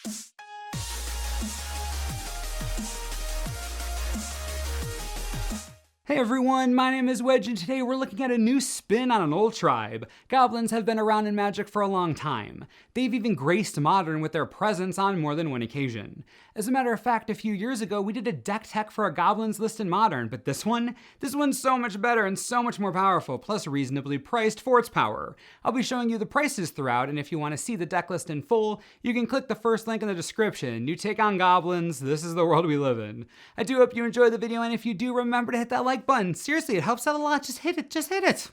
Hey everyone, my name is Wedge, and today we're looking at a new spin on an old tribe. Goblins have been around in Magic for a long time. They've even graced Modern with their presence on more than one occasion. As a matter of fact, a few years ago we did a deck tech for a Goblins list in Modern, but this one's so much better and so much more powerful, plus reasonably priced for its power. I'll be showing you the prices throughout, and if you want to see the deck list in full, you can click the first link in the description. New take on Goblins, this is the world we live in. I do hope you enjoyed the video, and if you do, remember to hit that like button. Seriously, it helps out a lot. Just hit it.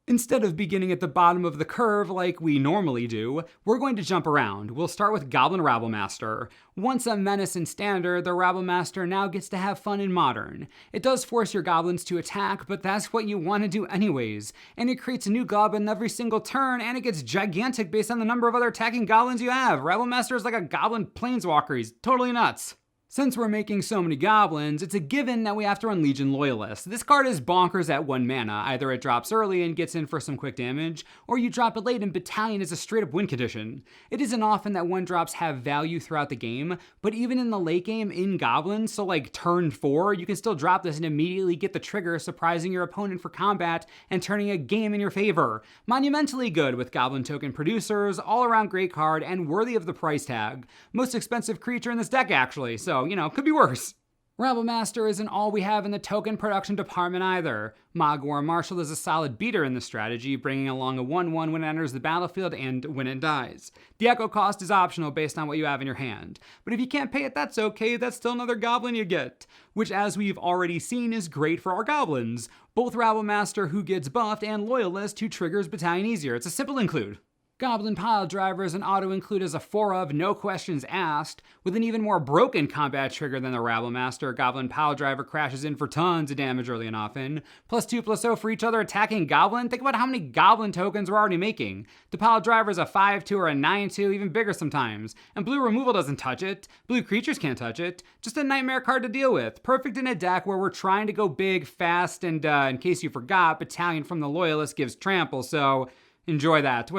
Instead of beginning at the bottom of the curve like we normally do, we're going to jump around. We'll start with Goblin Rabble Master. Once a menace in Standard, the Rabble Master now gets to have fun in Modern. It does force your goblins to attack, but that's what you want to do anyways. And it creates a new goblin every single turn, and it gets gigantic based on the number of other attacking goblins you have. Rabble Master is like a goblin planeswalker. He's totally nuts. Since we're making so many goblins, it's a given that we have to run Legion Loyalist. This card is bonkers at 1 mana. Either it drops early and gets in for some quick damage, or you drop it late and Battalion is a straight up win condition. It isn't often that 1-drops have value throughout the game, but even in the late game in Goblins, so like turn 4, you can still drop this and immediately get the trigger, surprising your opponent for combat and turning a game in your favor. Monumentally good with Goblin token producers, all around great card, and worthy of the price tag. Most expensive creature in this deck actually, so could be worse. Rabble Master isn't all we have in the token production department either. War Marshal is a solid beater in the strategy, bringing along a 1/1 when it enters the battlefield and when it dies. The echo cost is optional based on what you have in your hand. But if you can't pay it, that's okay, that's still another goblin you get. Which, as we've already seen, is great for our goblins. Both Rabble Master, who gets buffed, and Loyalist, who triggers Battalion easier. It's a simple include. Goblin Pile Driver is an auto-include as a 4-of, no questions asked. With an even more broken combat trigger than the Rabble Master, Goblin Pile Driver crashes in for tons of damage early and often. +2/+0 for each other attacking Goblin. Think about how many Goblin tokens we're already making. The Pile Driver is a 5/2 or a 9/2, even bigger sometimes. And blue removal doesn't touch it. Blue creatures can't touch it. Just a nightmare card to deal with. Perfect in a deck where we're trying to go big, fast, and in case you forgot, Battalion from the Loyalist gives trample, so enjoy that.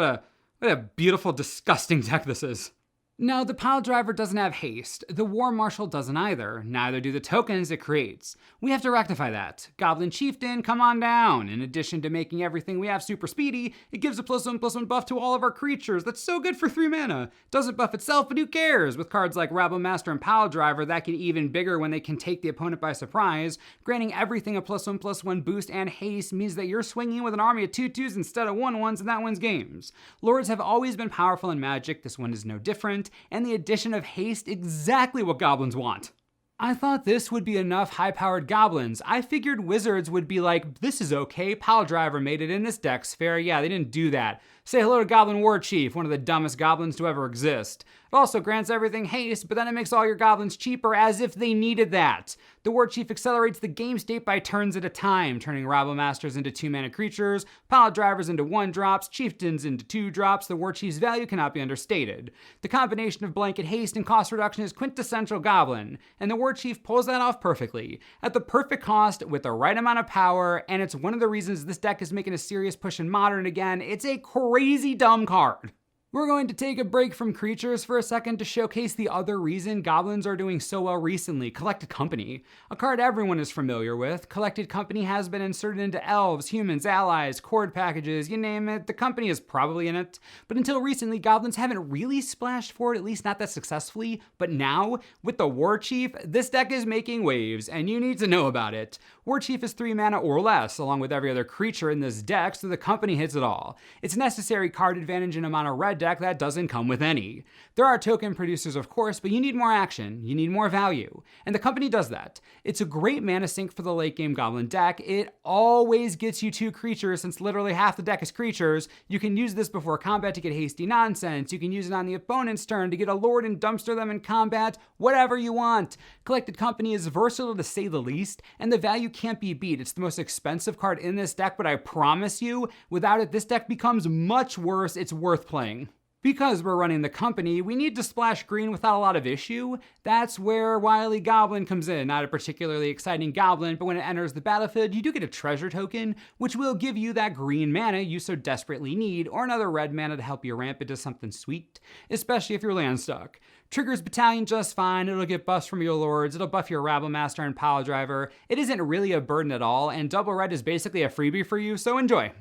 What a beautiful, disgusting deck this is. Now, the Pile Driver doesn't have haste. The War Marshal doesn't either. Neither do the tokens it creates. We have to rectify that. Goblin Chieftain, come on down. In addition to making everything we have super speedy, it gives a +1/+1 buff to all of our creatures. That's so good for 3 mana. Doesn't buff itself, but who cares? With cards like Rabble Master and Pile Driver, that get even bigger when they can take the opponent by surprise. Granting everything a +1/+1 boost and haste means that you're swinging with an army of 2/2s instead of 1/1s, and that wins games. Lords have always been powerful in Magic. This one is no different. And the addition of haste, exactly what goblins want. I thought this would be enough high-powered goblins. I figured wizards would be like, this is okay, Pile Driver made it in this deck's fair. Yeah, they didn't do that. Say hello to Goblin War Chief, one of the dumbest goblins to ever exist. It also grants everything haste, but then it makes all your goblins cheaper as if they needed that. The War Chief accelerates the game state by turns at a time, turning Rabble Masters into 2-mana creatures, Pile Drivers into 1-drops, Chieftains into 2-drops. The War Chief's value cannot be understated. The combination of blanket haste and cost reduction is quintessential goblin, and the War Chief pulls that off perfectly, at the perfect cost with the right amount of power, and it's one of the reasons this deck is making a serious push in Modern again. It's a crazy dumb card. We're going to take a break from creatures for a second to showcase the other reason goblins are doing so well recently, Collected Company. A card everyone is familiar with. Collected Company has been inserted into elves, humans, allies, chord packages, you name it, the company is probably in it. But until recently, goblins haven't really splashed for it, at least not that successfully. But now, with the War Chief, this deck is making waves, and you need to know about it. War Chief is 3 mana or less, along with every other creature in this deck, so the company hits it all. It's a necessary card advantage in a mono red deck that doesn't come with any. There are token producers, of course, but you need more action, you need more value, and the company does that. It's a great mana sink for the late game goblin deck. It always gets you 2 creatures, since literally half the deck is creatures. You can use this before combat to get hasty nonsense. You can use it on the opponent's turn to get a lord and dumpster them in combat, whatever you want. Collected Company is versatile to say the least, and the value can't be beat. It's the most expensive card in this deck, but I promise you, without it, this deck becomes much worse. It's worth playing. Because we're running the company, we need to splash green without a lot of issue. That's where Wily Goblin comes in. Not a particularly exciting goblin, but when it enters the battlefield, you do get a treasure token, which will give you that green mana you so desperately need, or another red mana to help you ramp into something sweet, especially if you're land stuck. Triggers Battalion just fine, it'll get buffs from your lords, it'll buff your Rabble Master and Pile Driver. It isn't really a burden at all, and double red is basically a freebie for you, so enjoy.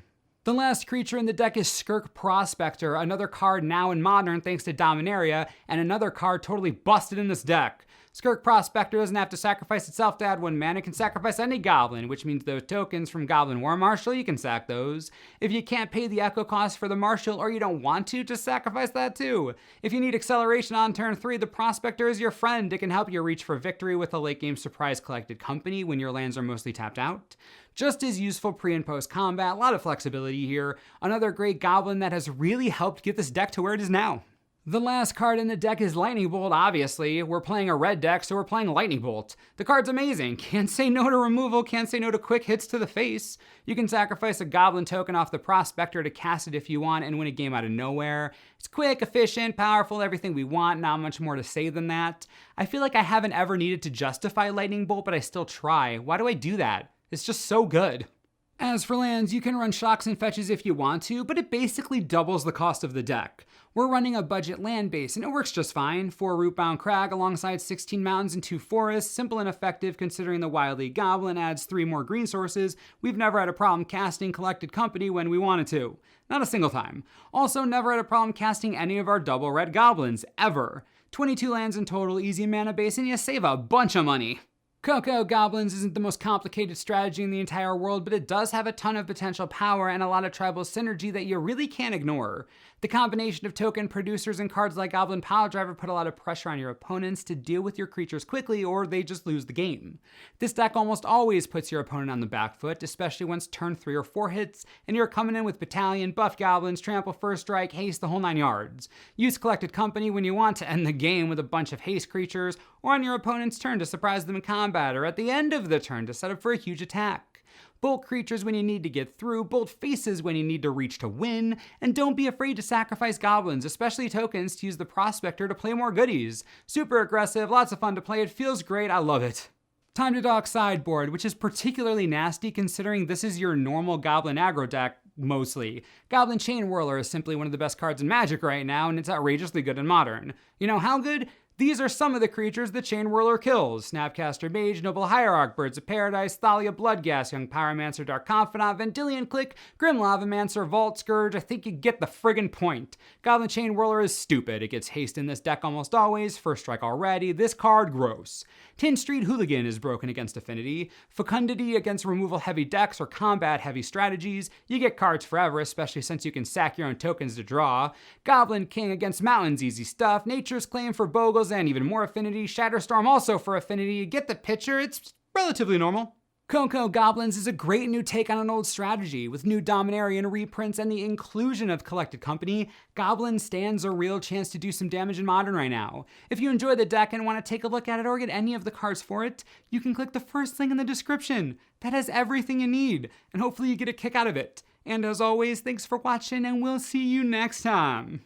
The last creature in the deck is Kirk Prospector, another card now in Modern thanks to Dominaria, and another card totally busted in this deck. Kirk Prospector doesn't have to sacrifice itself to add 1 mana, it can sacrifice any goblin, which means those tokens from Goblin War Marshal, you can sack those. If you can't pay the echo cost for the Marshal or you don't want to, just sacrifice that too. If you need acceleration on turn 3, the Prospector is your friend. It can help you reach for victory with a late game surprise collected company when your lands are mostly tapped out. Just as useful pre and post combat, a lot of flexibility here. Another great goblin that has really helped get this deck to where it is now. The last card in the deck is Lightning Bolt, obviously. We're playing a red deck, so we're playing Lightning Bolt. The card's amazing. Can't say no to removal, can't say no to quick hits to the face. You can sacrifice a goblin token off the Prospector to cast it if you want and win a game out of nowhere. It's quick, efficient, powerful, everything we want, not much more to say than that. I feel like I haven't ever needed to justify Lightning Bolt, but I still try. Why do I do that? It's just so good. As for lands, you can run shocks and fetches if you want to, but it basically doubles the cost of the deck. We're running a budget land base, and it works just fine. 4 Rootbound Crag alongside 16 mountains and 2 forests, simple and effective considering the Wily Goblin adds 3 more green sources. We've never had a problem casting Collected Company when we wanted to. Not a single time. Also, never had a problem casting any of our double red goblins, ever. 22 lands in total, easy mana base, and you save a bunch of money. CoCo Goblins isn't the most complicated strategy in the entire world, but it does have a ton of potential power and a lot of tribal synergy that you really can't ignore. The combination of token producers and cards like Goblin Pile Driver put a lot of pressure on your opponents to deal with your creatures quickly or they just lose the game. This deck almost always puts your opponent on the back foot, especially once turn 3 or 4 hits and you're coming in with Battalion, Buff Goblins, Trample First Strike, Haste, the whole 9 yards. Use Collected Company when you want to end the game with a bunch of haste creatures or on your opponent's turn to surprise them in combat or at the end of the turn to set up for a huge attack. Bolt creatures when you need to get through, bolt faces when you need to reach to win, and don't be afraid to sacrifice goblins, especially tokens, to use the Prospector to play more goodies. Super aggressive, lots of fun to play, it feels great, I love it. Time to talk sideboard, which is particularly nasty considering this is your normal goblin aggro deck, mostly. Goblin Chain Whirler is simply one of the best cards in Magic right now, and it's outrageously good in Modern. You know how good? These are some of the creatures the Chain Whirler kills. Snapcaster Mage, Noble Hierarch, Birds of Paradise, Thalia Bloodghast, Young Pyromancer, Dark Confidant, Vendilion Click, Grim Lavamancer, Vault Scourge. I think you get the friggin' point. Goblin Chain Whirler is stupid. It gets haste in this deck almost always. First strike already. This card, gross. Tin Street Hooligan is broken against Affinity. Fecundity against removal heavy decks or combat heavy strategies. You get cards forever, especially since you can sack your own tokens to draw. Goblin King against Mountains, easy stuff. Nature's Claim for Bogles and even more affinity. Shatterstorm also for affinity. Get the picture, it's relatively normal. CoCo Goblins is a great new take on an old strategy. With new Dominarian reprints and the inclusion of Collected Company, Goblin stands a real chance to do some damage in Modern right now. If you enjoy the deck and want to take a look at it or get any of the cards for it, you can click the first link in the description. That has everything you need, and hopefully you get a kick out of it. And as always, thanks for watching, and we'll see you next time.